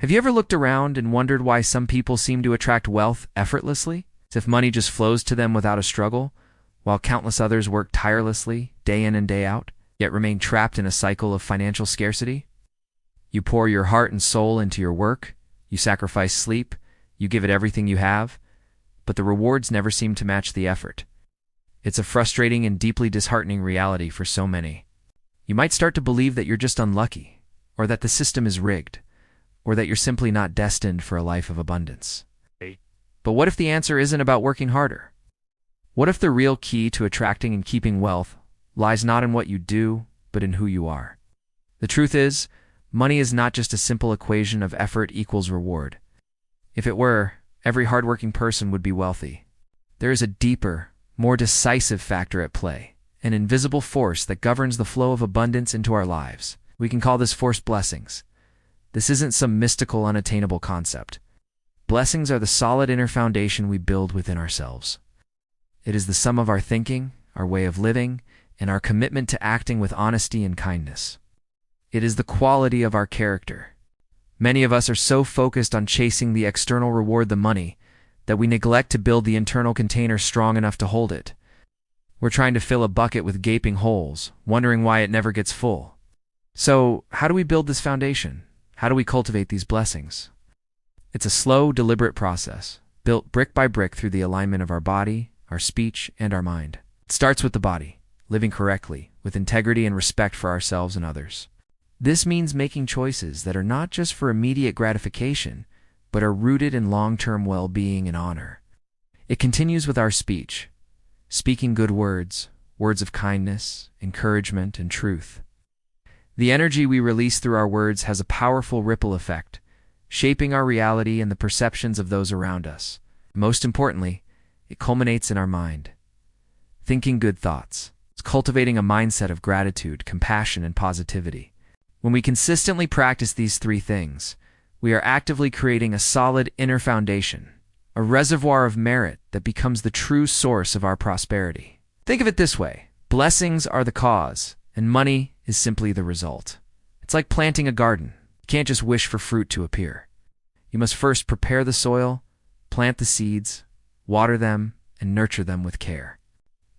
Have you ever looked around and wondered why some people seem to attract wealth effortlessly, as if money just flows to them without a struggle, while countless others work tirelessly, day in and day out, yet remain trapped in a cycle of financial scarcity? You pour your heart and soul into your work, you sacrifice sleep, you give it everything you have, but the rewards never seem to match the effort. It's a frustrating and deeply disheartening reality for so many. You might start to believe that you're just unlucky, or that the system is rigged, or that you're simply not destined for a life of abundance. But what if the answer isn't about working harder? What if the real key to attracting and keeping wealth lies not in what you do, but in who you are? The truth is, money is not just a simple equation of effort equals reward. If it were, every hardworking person would be wealthy. There is a deeper, more decisive factor at play, an invisible force that governs the flow of abundance into our lives. We can call this force blessings. This isn't some mystical, unattainable concept. Blessings are the solid inner foundation we build within ourselves. It is the sum of our thinking, our way of living, and our commitment to acting with honesty and kindness. It is the quality of our character. Many of us are so focused on chasing the external reward, the money, that we neglect to build the internal container strong enough to hold it. We're trying to fill a bucket with gaping holes, wondering why it never gets full. So, how do we build this foundation? How do we cultivate these blessings? It's a slow, deliberate process, built brick by brick through the alignment of our body, our speech, and our mind. It starts with the body, living correctly, with integrity and respect for ourselves and others. This means making choices that are not just for immediate gratification, but are rooted in long-term well-being and honor. It continues with our speech, speaking good words, words of kindness, encouragement, and truth. The energy we release through our words has a powerful ripple effect, shaping our reality and the perceptions of those around us. Most importantly, it culminates in our mind. Thinking good thoughts. It's cultivating a mindset of gratitude, compassion, and positivity. When we consistently practice these three things, we are actively creating a solid inner foundation, a reservoir of merit that becomes the true source of our prosperity. Think of it this way: blessings are the cause, and money is simply the result. It's like planting a garden. You can't just wish for fruit to appear. You must first prepare the soil, plant the seeds, water them, and nurture them with care.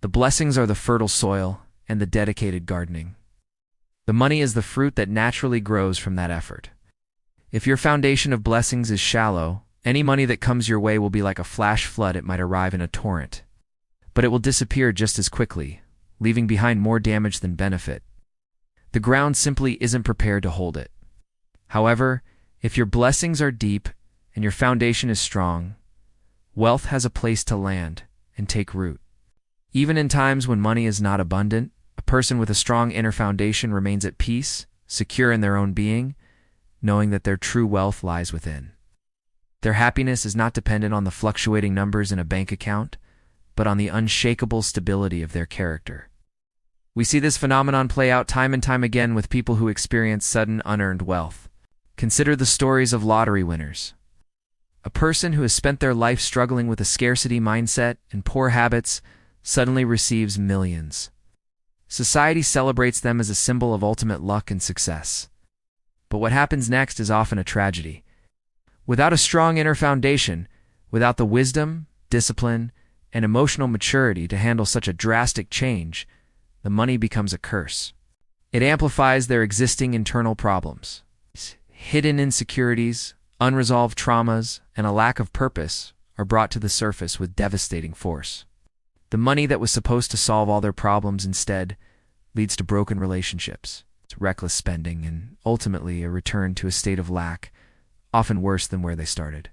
The blessings are the fertile soil and the dedicated gardening. The money is the fruit that naturally grows from that effort. If your foundation of blessings is shallow, any money that comes your way will be like a flash flood. It might arrive in a torrent, but it will disappear just as quickly, leaving behind more damage than benefit. The ground simply isn't prepared to hold it. However, if your blessings are deep and your foundation is strong, wealth has a place to land and take root. Even in times when money is not abundant, a person with a strong inner foundation remains at peace, secure in their own being, knowing that their true wealth lies within. Their happiness is not dependent on the fluctuating numbers in a bank account, but on the unshakable stability of their character. We see this phenomenon play out time and time again with people who experience sudden unearned wealth. Consider the stories of lottery winners. A person who has spent their life struggling with a scarcity mindset and poor habits suddenly receives millions. Society celebrates them as a symbol of ultimate luck and success. But what happens next is often a tragedy. Without a strong inner foundation, without the wisdom, discipline, and emotional maturity to handle such a drastic change, the money becomes a curse. It amplifies their existing internal problems. Hidden insecurities, unresolved traumas, and a lack of purpose are brought to the surface with devastating force. The money that was supposed to solve all their problems instead leads to broken relationships, reckless spending, and ultimately a return to a state of lack, often worse than where they started.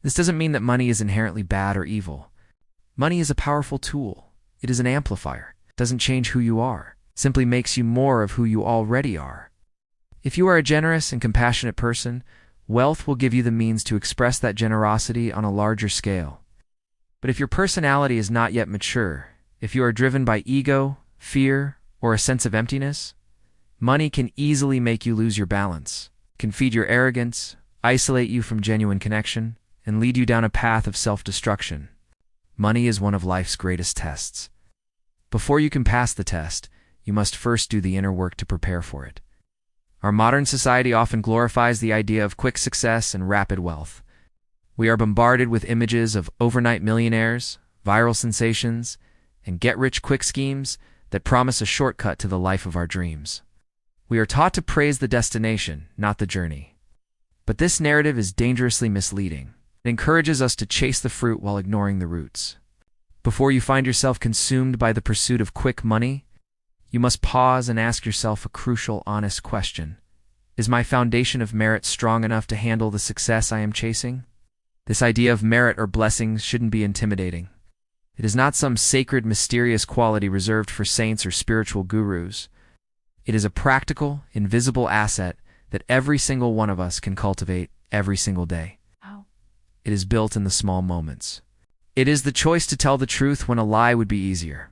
This doesn't mean that money is inherently bad or evil. Money is a powerful tool. It is an amplifier. It doesn't change who you are. It simply makes you more of who you already are. If you are a generous and compassionate person, wealth will give you the means to express that generosity on a larger scale. But if your personality is not yet mature, if you are driven by ego, fear, or a sense of emptiness, money can easily make you lose your balance, can feed your arrogance, isolate you from genuine connection, and lead you down a path of self-destruction. Money is one of life's greatest tests. Before you can pass the test, you must first do the inner work to prepare for it. Our modern society often glorifies the idea of quick success and rapid wealth. We are bombarded with images of overnight millionaires, viral sensations, and get-rich-quick schemes that promise a shortcut to the life of our dreams. We are taught to praise the destination, not the journey. But this narrative is dangerously misleading. It encourages us to chase the fruit while ignoring the roots. Before you find yourself consumed by the pursuit of quick money, you must pause and ask yourself a crucial, honest question. Is my foundation of merit strong enough to handle the success I am chasing? This idea of merit or blessings shouldn't be intimidating. It is not some sacred, mysterious quality reserved for saints or spiritual gurus. It is a practical, invisible asset that every single one of us can cultivate every single day. How? It is built in the small moments. It is the choice to tell the truth when a lie would be easier.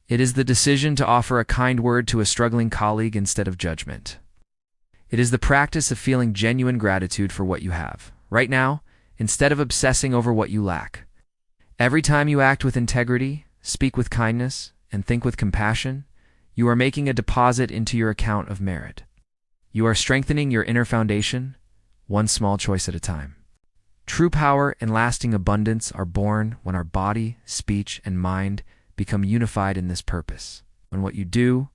It is the decision to offer a kind word to a struggling colleague instead of judgment. It is the practice of feeling genuine gratitude for what you have, right now, instead of obsessing over what you lack. Every time you act with integrity, speak with kindness, and think with compassion, you are making a deposit into your account of merit. You are strengthening your inner foundation, one small choice at a time. True power and lasting abundance are born when our body, speech, and mind become unified in this purpose. When what you do,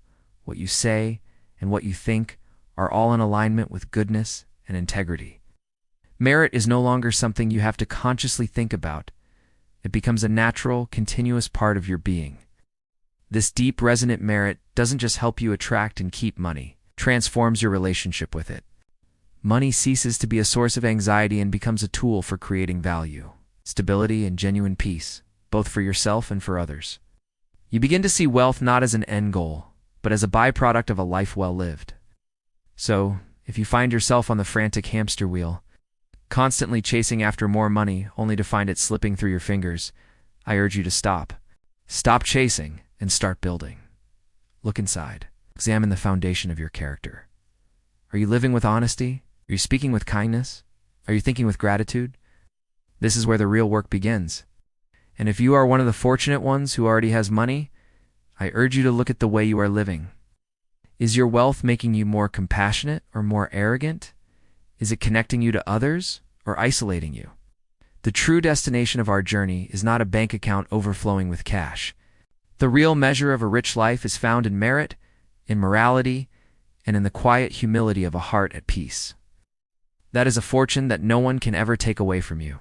what you say, and what you think are all in alignment with goodness and integrity. Merit is no longer something you have to consciously think about. It becomes a natural, continuous part of your being. This deep, resonant merit doesn't just help you attract and keep money, it transforms your relationship with it. Money ceases to be a source of anxiety and becomes a tool for creating value, stability, and genuine peace, both for yourself and for others. You begin to see wealth not as an end goal, but as a byproduct of a life well lived. So, if you find yourself on the frantic hamster wheel, constantly chasing after more money only to find it slipping through your fingers, I urge you to stop. Stop chasing and start building. Look inside. Examine the foundation of your character. Are you living with honesty? Are you speaking with kindness? Are you thinking with gratitude? This is where the real work begins. And if you are one of the fortunate ones who already has money, I urge you to look at the way you are living. Is your wealth making you more compassionate or more arrogant? Is it connecting you to others or isolating you? The true destination of our journey is not a bank account overflowing with cash. The real measure of a rich life is found in merit, in morality, and in the quiet humility of a heart at peace. That is a fortune that no one can ever take away from you.